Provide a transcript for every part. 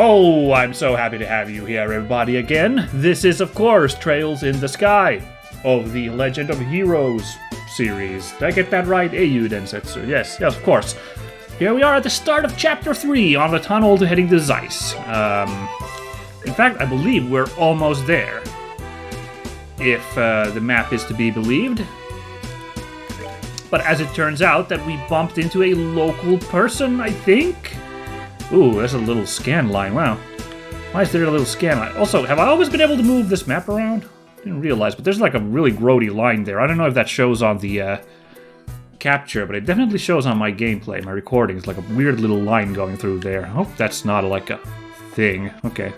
Oh, I'm so happy to have you here, everybody, again. This is, of course, Trails in the Sky of the Legend of Heroes series. Did I get that right? Eiyu Densetsu. Yes, of course. Here we are at the start of Chapter 3 on the tunnel to heading to Zeiss. In fact, I believe we're almost there. If the map is to be believed. But as it turns out that we bumped into a local person, I think? Ooh, there's a little scan line, wow. Why is there a little scan line? Also, have I always been able to move this map around? Didn't realize, but there's like a really grody line there. I don't know if that shows on the capture, but it definitely shows on my gameplay, my recordings, like a weird little line going through there. I hope that's not like a thing. Okay.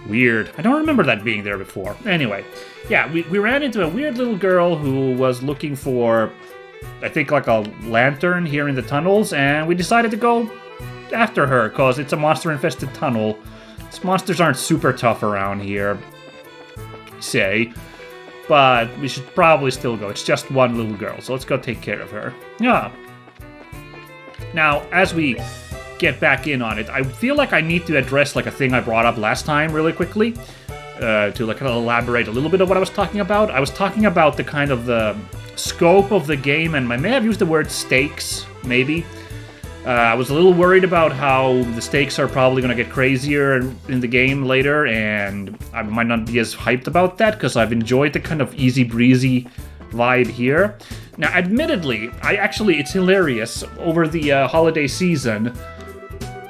Weird. I don't remember that being there before. Anyway, yeah, we ran into a weird little girl who was looking for, I think, like a lantern here in the tunnels, and we decided to go after her, because it's a monster-infested tunnel. These monsters aren't super tough around here, say, but we should probably still go. It's just one little girl, so let's go take care of her. Yeah. Now, as we get back in on it, I feel like I need to address like a thing I brought up last time really quickly, to like kind of elaborate a little bit of what I was talking about. I was talking about the kind of the scope of the game, and I may have used the word stakes, maybe. I was a little worried about how the stakes are probably going to get crazier in the game later, and I might not be as hyped about that, because I've enjoyed the kind of easy-breezy vibe here. Now, admittedly, it's hilarious. Over the holiday season,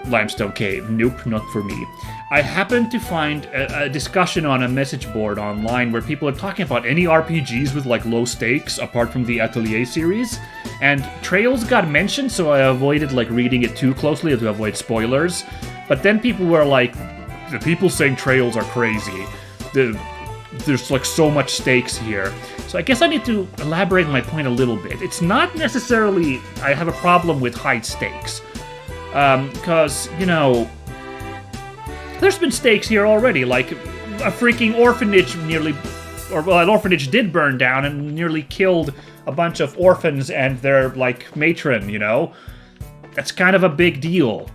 Limestone Cave, nope, not for me. I happened to find a discussion on a message board online where people are talking about any RPGs with like low stakes apart from the Atelier series, and Trails got mentioned, so I avoided like reading it too closely to avoid spoilers. But then people were like, the people saying Trails are crazy. There's like so much stakes here. So I guess I need to elaborate my point a little bit. It's not necessarily I have a problem with high stakes. Because, you know, there's been stakes here already, like a freaking orphanage an orphanage did burn down and nearly killed a bunch of orphans and their, like, matron, you know? That's kind of a big deal.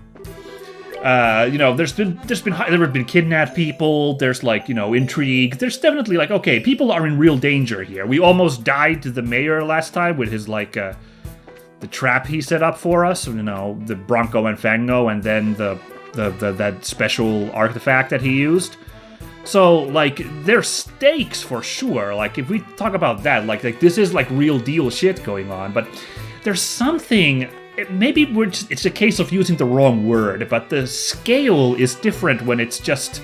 You know, there have been kidnapped people, there's, like, you know, intrigue. There's definitely, like, okay, people are in real danger here. We almost died to the mayor last time with his, like, the trap he set up for us, you know, the Bronco and Fango, and then that special artifact that he used. So, like, there's stakes for sure. Like, if we talk about that, like this is like real deal shit going on. But there's something. Maybe it's a case of using the wrong word, but the scale is different when it's just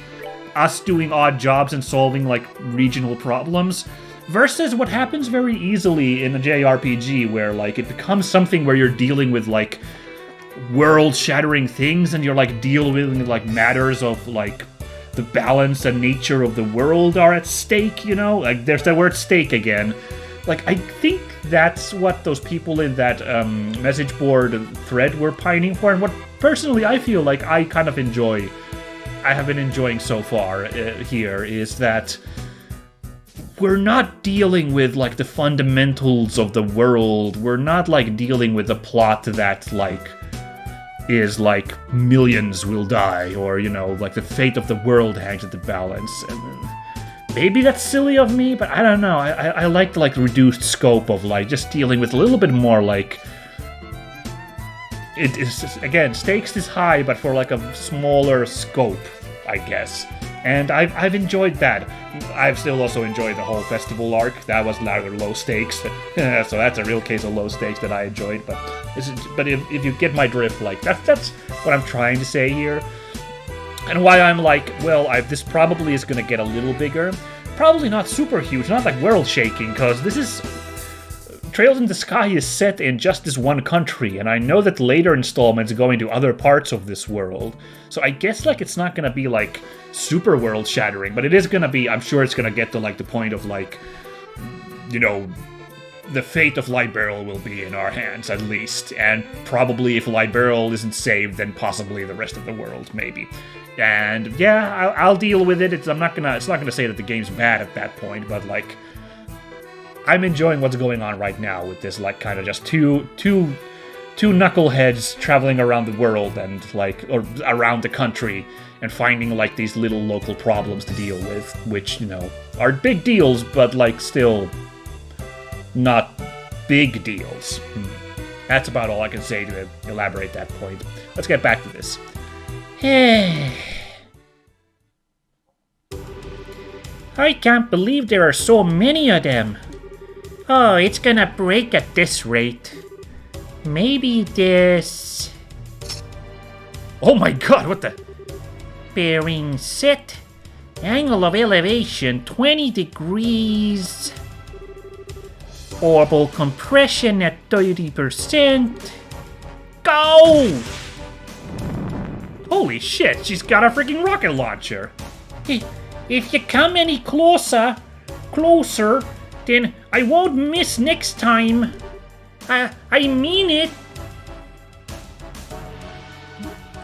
us doing odd jobs and solving like regional problems. Versus what happens very easily in a JRPG where, like, it becomes something where you're dealing with, like, world-shattering things and you're, like, dealing with, like, matters of, like, the balance and nature of the world are at stake, you know? Like, there's that word stake again. Like, I think that's what those people in that message board thread were pining for, and what, personally, I feel like I kind of enjoy, I have been enjoying so far here, is that we're not dealing with, like, the fundamentals of the world. We're not, like, dealing with a plot that, like, is, like, millions will die, or, you know, like, the fate of the world hangs at the balance. And maybe that's silly of me, but I don't know. I like the, like, reduced scope of, like, just dealing with a little bit more, like, it is, again, stakes is high, but for, like, a smaller scope, I guess. And I've enjoyed that. I've still also enjoyed the whole festival arc. That was rather low stakes. So that's a real case of low stakes that I enjoyed. But if you get my drift, like, that's what I'm trying to say here. And why I'm like, well, this probably is going to get a little bigger. Probably not super huge, not like world-shaking, because this is... Trails in the Sky is set in just this one country, and I know that later installments are going to other parts of this world. So I guess, like, it's not going to be, like, super world-shattering, but it is going to be, I'm sure it's going to get to, like, the point of, like, you know, the fate of Light Barrel will be in our hands, at least. And probably if Light Barrel isn't saved, then possibly the rest of the world, maybe. And, yeah, I'll deal with it. It's not gonna say that the game's bad at that point, but, like, I'm enjoying what's going on right now with this, like, kind of just two two knuckleheads traveling around the world and like, or around the country and finding like these little local problems to deal with, which, you know, are big deals, but like still not big deals. That's about all I can say to elaborate that point. Let's get back to this. I can't believe there are so many of them. Oh, it's gonna break at this rate. Maybe this... Oh my god, what the... Bearing set. Angle of elevation 20 degrees. Orbital compression at 30%. Go! Holy shit, she's got a freaking rocket launcher. If you come any closer, then I won't miss next time. I mean it.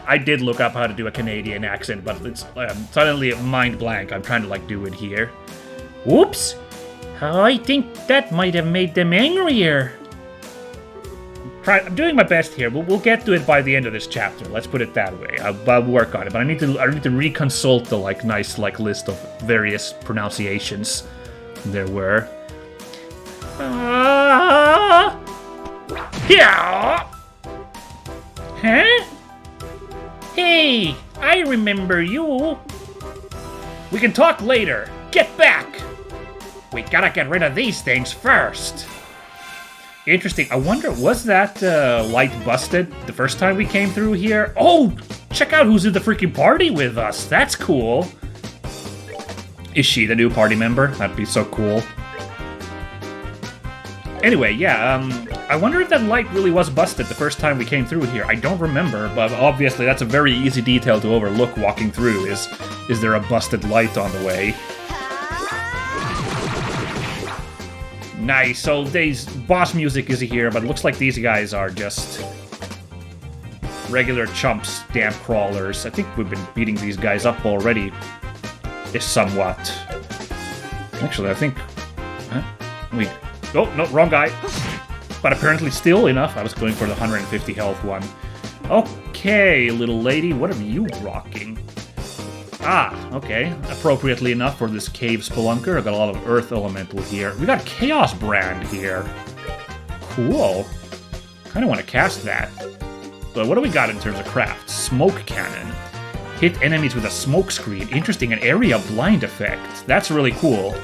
I did look up how to do a Canadian accent, but it's suddenly mind blank. I'm trying to like do it here. Whoops! I think that might have made them angrier. I'm doing my best here. We'll get to it by the end of this chapter. Let's put it that way. I'll work on it, but I need to reconsult the like nice like list of various pronunciations there were. Yeah. Huh? Hey, I remember you. We can talk later. Get back. We gotta get rid of these things first. Interesting. I wonder, was that light busted the first time we came through here? Oh, check out who's in the freaking party with us. That's cool. Is she the new party member? That'd be so cool. Anyway, yeah, I wonder if that light really was busted the first time we came through here. I don't remember, but obviously that's a very easy detail to overlook walking through, is there a busted light on the way? Nice, so these boss music is here, but it looks like these guys are just regular chumps, damp crawlers. I think we've been beating these guys up already, somewhat. Actually, I think... Huh? Oh, no, wrong guy. But apparently still enough. I was going for the 150 health one. Okay, little lady, what are you rocking? Ah, okay. Appropriately enough for this cave spelunker. I've got a lot of earth elemental here. We got Chaos Brand here. Cool. Kind of want to cast that. But what do we got in terms of craft? Smoke Cannon. Hit enemies with a smoke screen. Interesting, an area blind effect. That's really cool.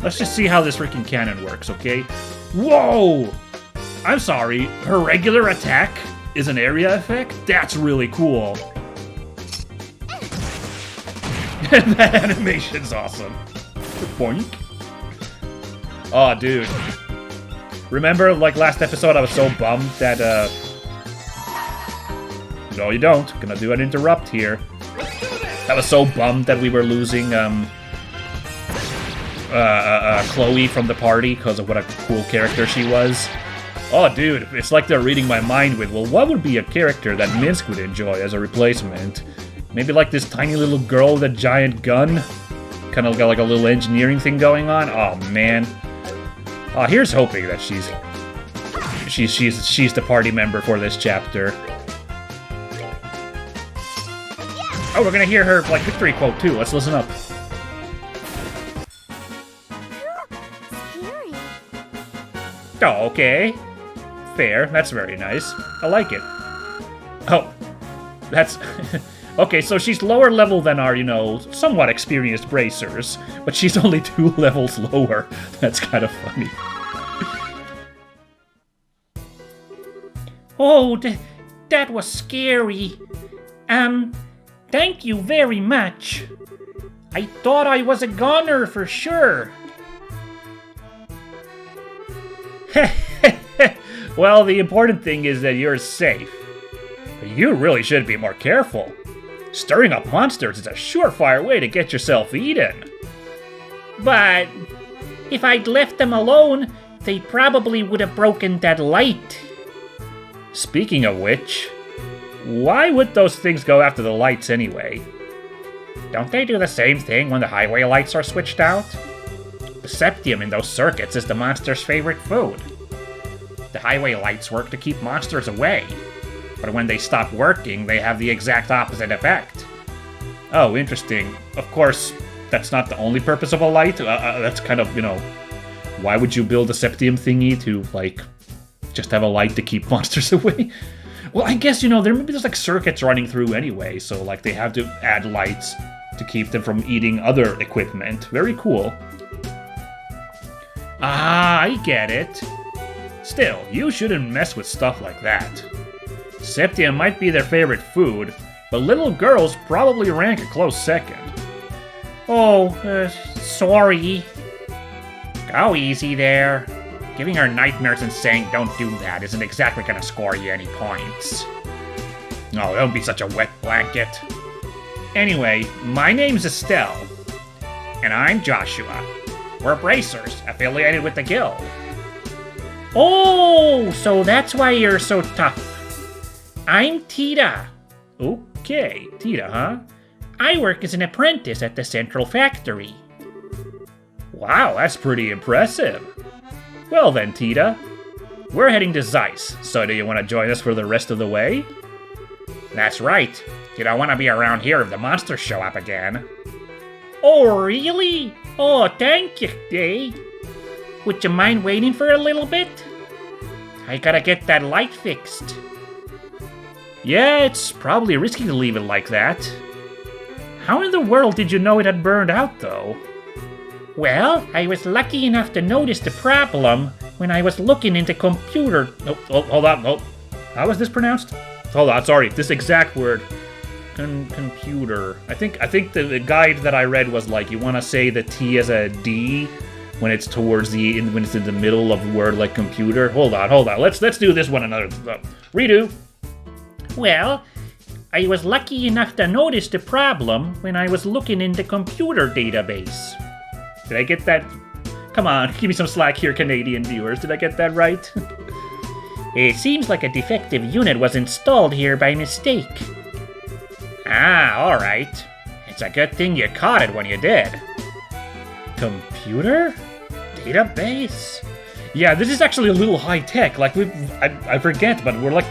Let's just see how this freaking cannon works, okay? Whoa! I'm sorry, her regular attack is an area effect? That's really cool. That animation's awesome. Boink. Oh, dude. Remember, like, last episode I was so bummed that, No, you don't. Gonna do an interrupt here. I was so bummed that we were losing, Chloe from the party because of what a cool character she was. Oh, dude, it's like they're reading my mind with, well, what would be a character that Minsk would enjoy as a replacement? Maybe like this tiny little girl with a giant gun? Kind of got like a little engineering thing going on? Oh, man. Oh, here's hoping that she's the party member for this chapter. Oh, we're gonna hear her, like, victory quote, too. Let's listen up. Oh, okay. Fair. That's very nice. I like it. Oh. That's... Okay, so she's lower level than our, you know, somewhat experienced bracers, but she's only 2 levels lower. That's kind of funny. Oh, that was scary. Thank you very much. I thought I was a goner for sure. Well, the important thing is that you're safe. But you really should be more careful. Stirring up monsters is a surefire way to get yourself eaten. But if I'd left them alone, they probably would have broken that light. Speaking of which, why would those things go after the lights anyway? Don't they do the same thing when the highway lights are switched out? The septium in those circuits is the monster's favorite food. The highway lights work to keep monsters away. But when they stop working, they have the exact opposite effect. Oh, interesting. Of course, that's not the only purpose of a light. That's kind of, why would you build a septium thingy to, like, just have a light to keep monsters away? Well, I guess, there's like circuits running through anyway, so like they have to add lights to keep them from eating other equipment. Very cool. Ah, I get it. Still, you shouldn't mess with stuff like that. Septium might be their favorite food, but little girls probably rank a close second. Oh, sorry. Go easy there. Giving her nightmares and saying don't do that isn't exactly gonna score you any points. Oh, don't be such a wet blanket. Anyway, my name's Estelle. And I'm Joshua. We're bracers, affiliated with the guild. Oh, so that's why you're so tough. I'm Tita. Okay, Tita, huh? I work as an apprentice at the central factory. Wow, that's pretty impressive. Well then, Tita, we're heading to Zeiss, so do you want to join us for the rest of the way? That's right. You don't want to be around here if the monsters show up again. Oh, really? Oh, thank you, eh? Would you mind waiting for a little bit? I gotta get that light fixed. Yeah, it's probably risky to leave it like that. How in the world did you know it had burned out, though? Well, I was lucky enough to notice the problem when I was looking into computer... Oh, hold on. Oh, how is this pronounced? Hold on, sorry. This exact word. Computer. I think the guide that I read was like, you want to say the T as a D when it's when it's in the middle of a word like computer. Hold on. Let's do this one another. Redo. Well, I was lucky enough to notice the problem when I was looking in the computer database. Did I get that? Come on, give me some slack here, Canadian viewers. Did I get that right? It seems like a defective unit was installed here by mistake. Ah, alright. It's a good thing you caught it when you did. Computer? Database? Yeah, this is actually a little high-tech. Like, I forget, but we're like...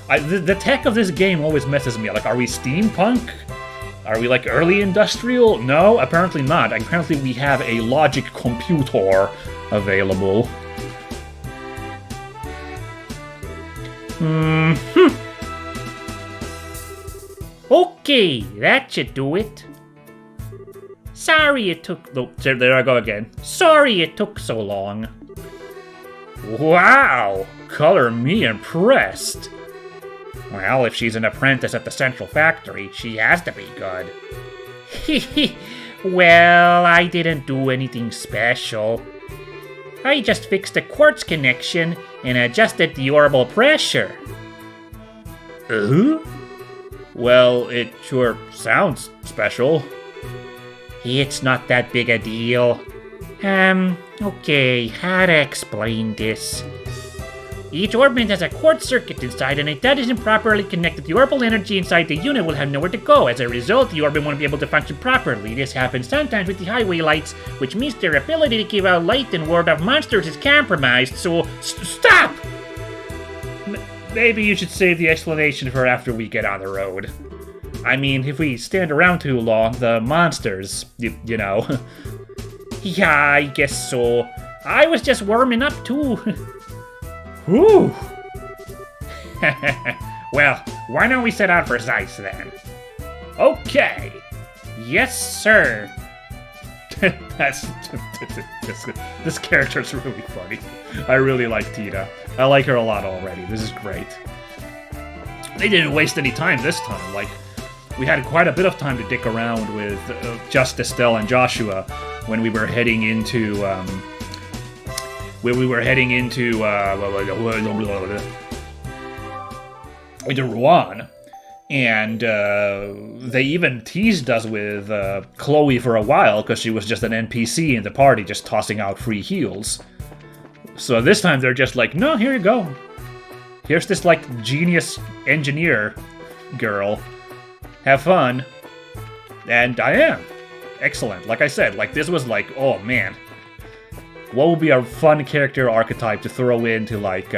the tech of this game always messes me up. Like, are we steampunk? Are we like early industrial? No, apparently not. Apparently we have a logic computer available. Okay, that should do it. Sorry it took... Oh, there I go again. Sorry it took so long. Wow! Color me impressed. Well, if she's an apprentice at the central factory, she has to be good. Well, I didn't do anything special. I just fixed the quartz connection and adjusted the orbital pressure. Well, it sure sounds special. It's not that big a deal. Okay, how to explain this? Each orbment has a quartz circuit inside, and if that isn't properly connected, the orbital energy inside the unit will have nowhere to go. As a result, the orbit won't be able to function properly. This happens sometimes with the highway lights, which means their ability to give out light and ward off monsters is compromised, so stop! Maybe you should save the explanation for after we get on the road. I mean, if we stand around too long, the monsters, you know. Yeah, I guess so. I was just warming up too. Whew. Well, why don't we set out for Zeiss then? Okay. Yes, sir. This character's really funny. I really like Tita. I like her a lot already. This is great. They didn't waste any time this time. Like, we had quite a bit of time to dick around with just Estelle and Joshua when we were heading into Rouen, and they even teased us with Chloe for a while because she was just an NPC in the party, just tossing out free heals. So this time they're just like, no, here you go. Here's this like genius engineer girl. Have fun. And I am. Excellent. Like I said, like this was like, oh man. What would be a fun character archetype to throw in to, like,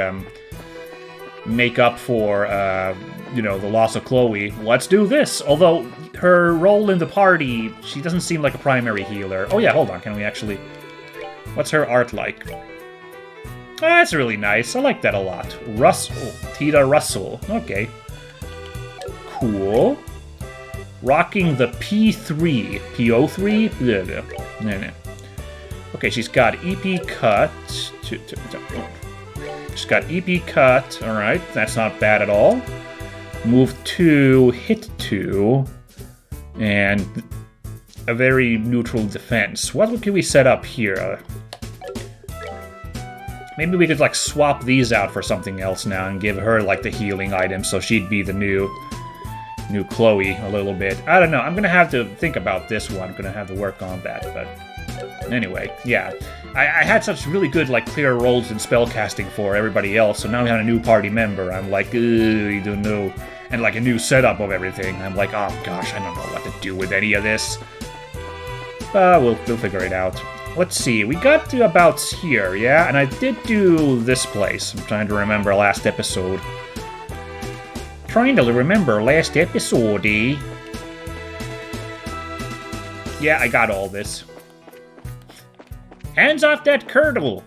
make up for, you know, the loss of Chloe? Let's do this. Although, her role in the party, she doesn't seem like a primary healer. Oh yeah, hold on, can we actually... What's her art like? That's really nice. I like that a lot. Russell. Tita Russell. Okay. Cool. Rocking the P3. PO3? Blah, blah. No. Okay, she's got EP cut. She's got EP cut. Alright, that's not bad at all. Move 2, hit 2. And a very neutral defense. What can we set up here? Maybe we could, like, swap these out for something else now and give her, like, the healing item, so she'd be the new Chloe a little bit. I don't know. I'm gonna have to think about this one. I'm gonna have to work on that, but anyway, yeah. I had such really good, like, clear roles in spellcasting for everybody else, so now we have a new party member. I'm like, I don't know. And, like, a new setup of everything. I'm like, oh, gosh, I don't know what to do with any of this. We'll figure it out. Let's see, we got to about here, yeah? And I did do this place. I'm trying to remember last episode. Trying to remember last episode, eh? Yeah, I got all this. Hands off that curdle!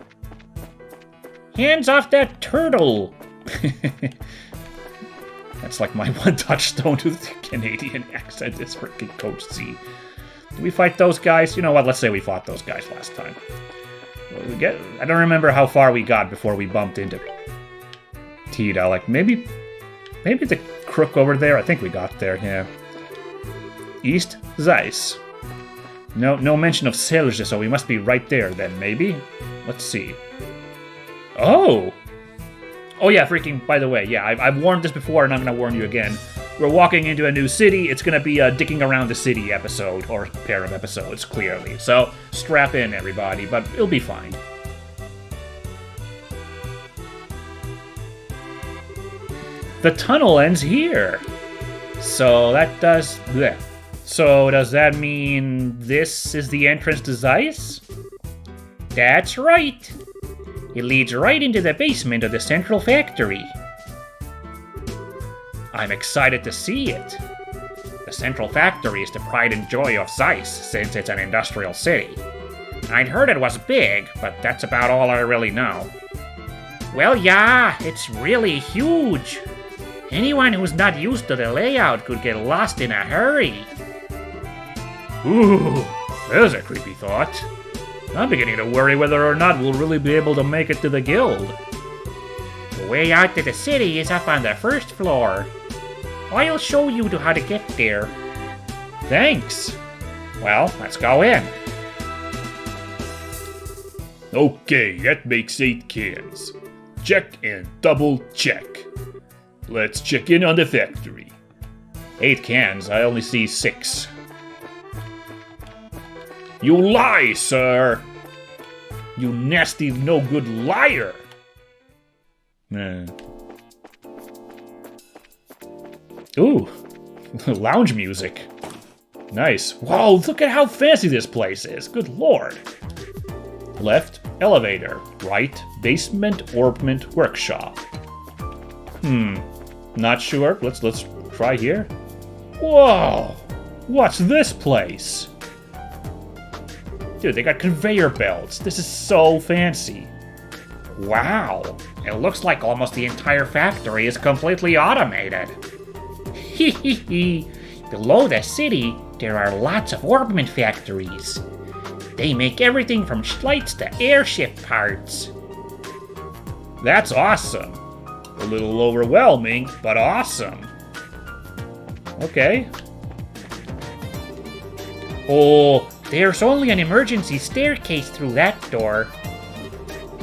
Hands off that turtle! That's like my one touchstone to the Canadian accent is freaking Coach Z. Did we fight those guys? You know what, let's say we fought those guys last time. I don't remember how far we got before we bumped into Tita. Like, maybe the crook over there? I think we got there, yeah. East Zeiss. No mention of Selge, so we must be right there then, maybe? Let's see. Oh! Oh yeah, freaking, by the way, yeah, I've warned this before and I'm gonna warn you again. We're walking into a new city. It's gonna be a dicking around the city episode, or pair of episodes, clearly. So, strap in, everybody, but it'll be fine. The tunnel ends here. So that does... bleh. So does that mean this is the entrance to Zeiss? That's right. It leads right into the basement of the central factory. I'm excited to see it. The central factory is the pride and joy of Zeiss, since it's an industrial city. I'd heard it was big, but that's about all I really know. Well, yeah, it's really huge. Anyone who's not used to the layout could get lost in a hurry. Ooh, there's a creepy thought. I'm beginning to worry whether or not we'll really be able to make it to the guild. The way out to the city is up on the first floor. I'll show you how to get there. Thanks. Well, let's go in. Okay, that makes 8 cans. Check and double check. Let's check in on the factory. 8 cans, I only see 6. You lie, sir! You nasty, no-good liar! Ooh, lounge music. Nice. Whoa, look at how fancy this place is. Good lord. Left, elevator. Right, basement, orbment, workshop. Not sure. Let's try here. Whoa! What's this place? Dude, they got conveyor belts. This is so fancy. Wow, it looks like almost the entire factory is completely automated. Below the city, there are lots of orbment factories. They make everything from lights to airship parts. That's awesome. A little overwhelming, but awesome. Okay. Oh, there's only an emergency staircase through that door.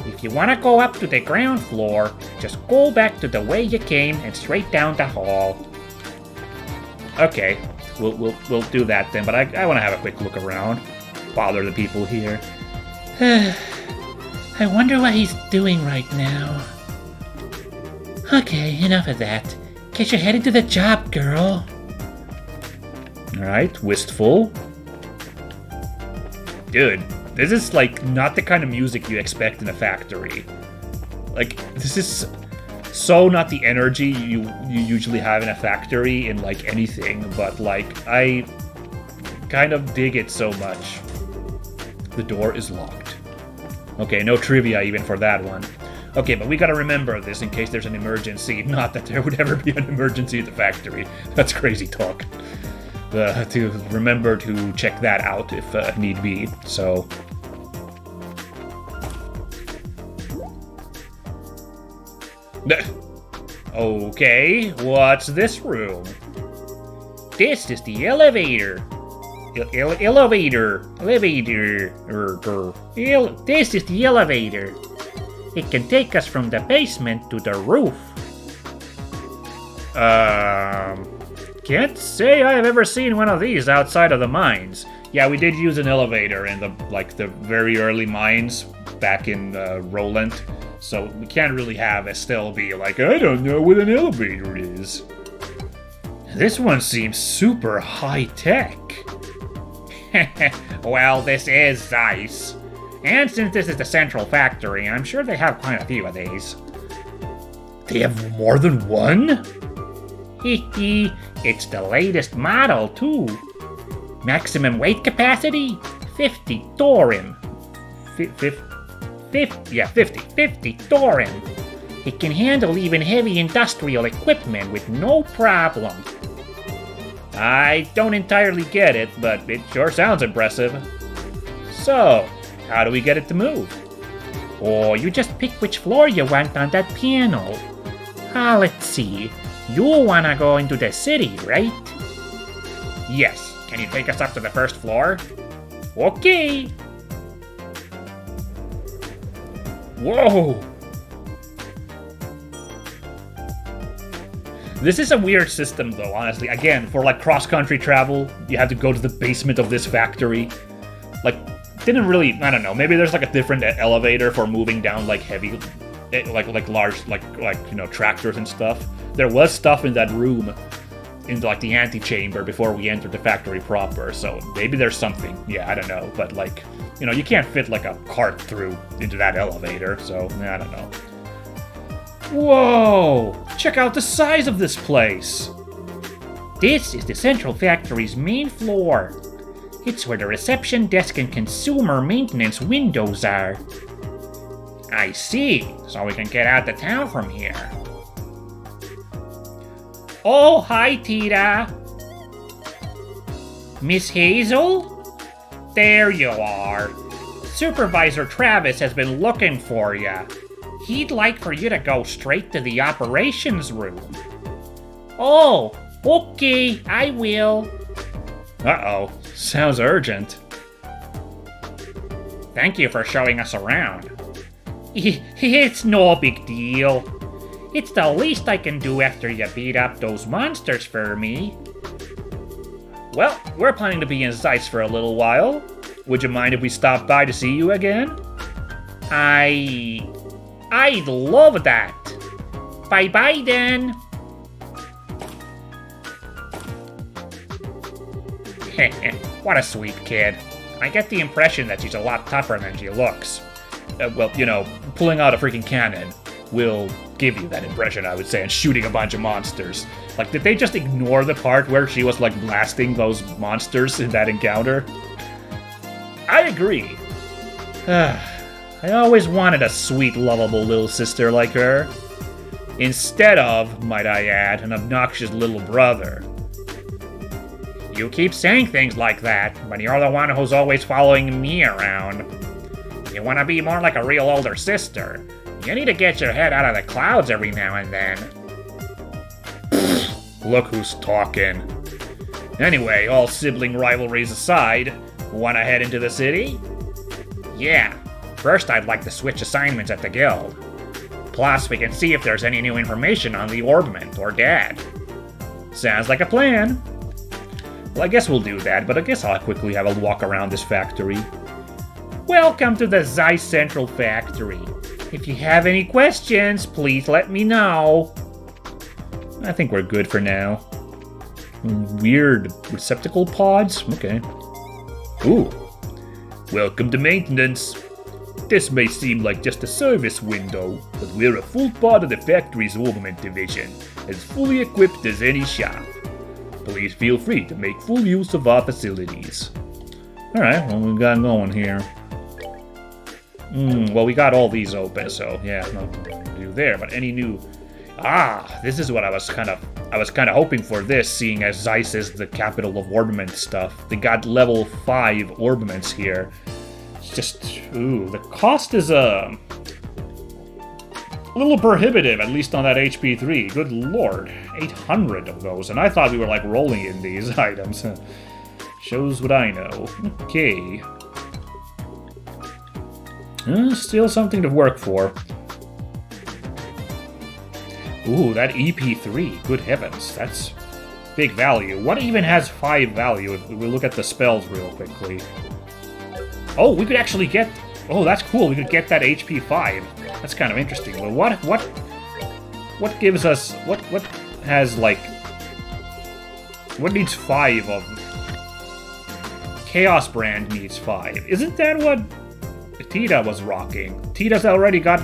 If you want to go up to the ground floor, just go back to the way you came and straight down the hall. Okay, we'll do that then, but I want to have a quick look around. Bother the people here. I wonder what he's doing right now. Okay, enough of that. Get your head into the job, girl. Alright, wistful. Dude, This is, like, not the kind of music you expect in a factory. Like, this is so not the energy you usually have in a factory in, like, anything. But, like, I kind of dig it so much. The door is locked. Okay, no trivia even for that one. Okay, but we gotta remember this in case there's an emergency. Not that there would ever be an emergency at the factory. That's crazy talk. To remember to check that out if need be. So... Okay, what's this room? This is the elevator. Elevator. This is the elevator. It can take us from the basement to the roof. Can't say I've ever seen one of these outside of the mines. Yeah, we did use an elevator in the very early mines back in Roland, so we can't really have Estelle be like, I don't know what an elevator is. This one seems super high-tech. Well, this is Zeiss. And since this is the central factory, I'm sure they have quite a few of these. They have more than one? Hee, it's the latest model, too. Maximum weight capacity? 50 thorium. 50 thorium. It can handle even heavy industrial equipment with no problem. I don't entirely get it, but it sure sounds impressive. So, how do we get it to move? Oh, you just pick which floor you want on that panel. Let's see. You wanna go into the city, right? Yes. Can you take us up to the first floor? Okay. Whoa! This is a weird system, though, honestly. Again, for, like, cross-country travel, you have to go to the basement of this factory. Like, didn't really... I don't know. Maybe there's, like, a different elevator for moving down, like, heavy... Like large, like you know, tractors and stuff. There was stuff in that room, in, like, the antechamber before we entered the factory proper, so maybe there's something. Yeah, I don't know. But, like, you know, you can't fit, like, a cart through into that elevator, so, I don't know. Whoa! Check out the size of this place! This is the central factory's main floor. It's where the reception desk and consumer maintenance windows are. I see, so we can get out of town from here. Oh, hi, Tita. Miss Hazel? There you are. Supervisor Travis has been looking for you. He'd like for you to go straight to the operations room. Oh, okay, I will. Uh-oh, sounds urgent. Thank you for showing us around. It's no big deal. It's the least I can do after you beat up those monsters for me. Well, we're planning to be in Zeiss for a little while. Would you mind if we stopped by to see you again? I'd love that. Bye-bye then. What a sweet kid. I get the impression that she's a lot tougher than she looks. Well, you know, pulling out a freaking cannon will give you that impression, I would say, and shooting a bunch of monsters. Like, did they just ignore the part where she was, like, blasting those monsters in that encounter? I agree. I always wanted a sweet, lovable little sister like her. Instead of, might I add, an obnoxious little brother. You keep saying things like that, but you're the one who's always following me around. You want to be more like a real older sister. You need to get your head out of the clouds every now and then. Look who's talking. Anyway, all sibling rivalries aside, wanna head into the city? Yeah. First, I'd like to switch assignments at the guild. Plus, we can see if there's any new information on the Orbment or Dad. Sounds like a plan. Well, I guess we'll do that, but I guess I'll quickly have a walk around this factory. Welcome to the Zeiss Central Factory. If you have any questions, please let me know. I think we're good for now. Weird receptacle pods? Okay. Ooh. Welcome to maintenance. This may seem like just a service window, but we're a full part of the factory's ornament division, as fully equipped as any shop. Please feel free to make full use of our facilities. Alright, what we got going here? Well, we got all these open, so yeah, nothing to do there. But any new... this is what I was kind of hoping for this, seeing as Zeiss is the capital of ornament stuff. They got level 5 ornaments here. It's just, the cost is a little prohibitive, at least on that HP3. Good lord, 800 of those, and I thought we were like rolling in these items. Shows what I know. Okay. Still something to work for. Ooh, that EP3, good heavens, that's big value. What even has 5 value if we look at the spells real quickly? Oh, we could actually get... Oh, that's cool, we could get that HP 5. That's kind of interesting. But what gives us... What has, like... What needs 5 of... Chaos Brand needs 5. Isn't that what Tita was rocking? Tita's already got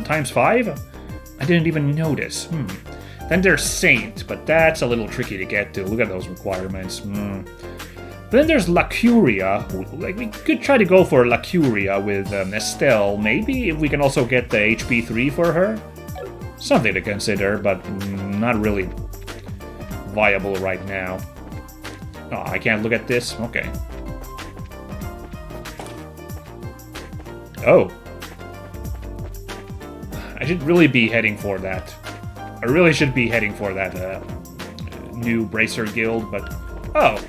times 5? I didn't even notice. Then there's Saint, but that's a little tricky to get to. Look at those requirements. Then there's La Curia. Like, we could try to go for La Curia with Estelle, maybe, if we can also get the HP 3 for her. Something to consider, but not really viable right now. Oh, I can't look at this? Okay. Oh. I should really be heading for that. I really should be heading for that new Bracer Guild, but... Oh!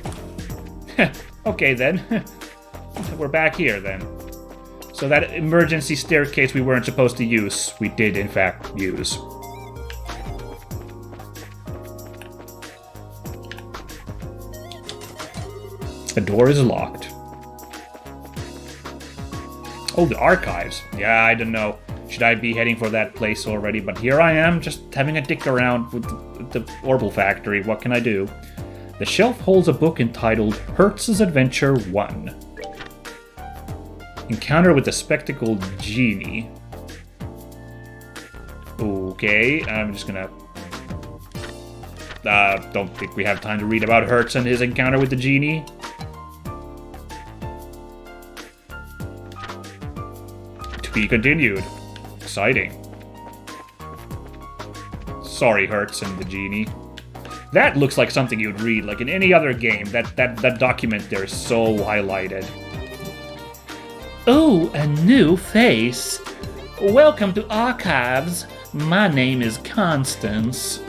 Okay then. We're back here then. So that emergency staircase we weren't supposed to use, we did in fact use. The door is locked. Oh, the archives. Yeah, I don't know. Should I be heading for that place already? But here I am, just having a dick around with the Orbital Factory. What can I do? The shelf holds a book entitled Hertz's Adventure 1. Encounter with the Spectacled Genie. Okay, I'm just gonna... don't think we have time to read about Hertz and his encounter with the Genie. To be continued. Exciting. Sorry, Hertz and the Genie. That looks like something you'd read, like in any other game. That document there is so highlighted. Oh, a new face. Welcome to Archives. My name is Constance.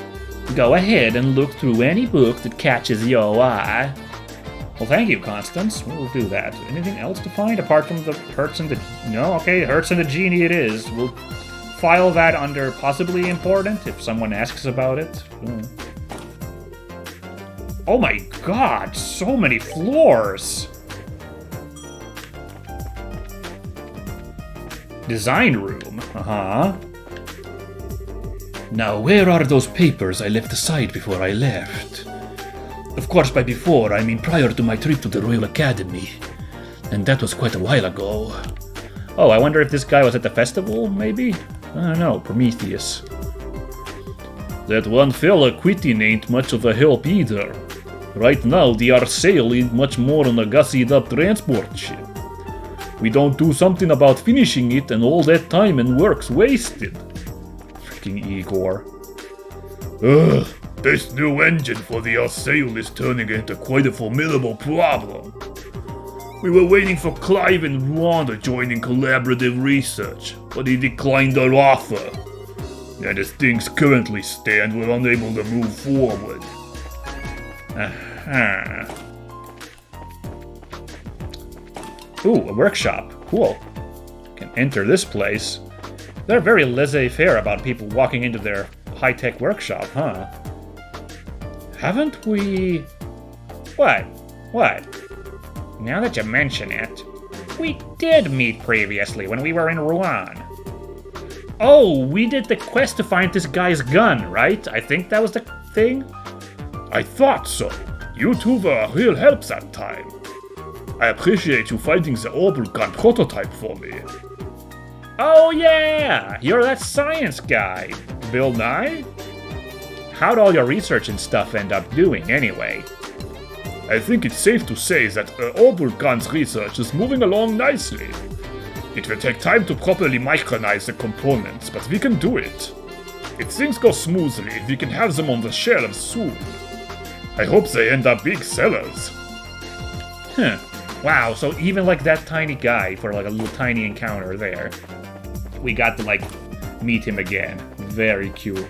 Go ahead and look through any book that catches your eye. Well, thank you, Constance. We'll do that. Anything else to find apart from the Hertz and the... No? Okay, Hertz and the Genie it is. We'll file that under possibly important if someone asks about it. Oh my god, so many floors! Design room, Now, where are those papers I left aside before I left? Of course, by before, I mean prior to my trip to the Royal Academy. And that was quite a while ago. Oh, I wonder if this guy was at the festival, maybe? I don't know, Prometheus. That one fella quitting ain't much of a help either. Right now, the Arsail ain't much more than a gussied up transport ship. We don't do something about finishing it and all that time and work's wasted. Freaking Igor. Ugh, this new engine for the Arsail is turning into quite a formidable problem. We were waiting for Clive and Ron to join in collaborative research, but he declined our offer. And as things currently stand, we're unable to move forward. Ooh, a workshop. Cool. Can enter this place. They're very laissez-faire about people walking into their high-tech workshop, huh? Haven't we... What? Now that you mention it, we did meet previously when we were in Rouen. Oh, we did the quest to find this guy's gun, right? I think that was the thing? I thought so. You two were a real help that time. I appreciate you finding the wunderkind prototype for me. Oh yeah, you're that science guy, Bill Nye? How'd all your research and stuff end up doing anyway? I think it's safe to say that wunderkind's research is moving along nicely. It will take time to properly micronize the components, but we can do it. If things go smoothly, we can have them on the shelves soon. I hope they end up big sellers. Huh. Wow, so even like that tiny guy, for like a little tiny encounter there, we got to like meet him again. Very cute.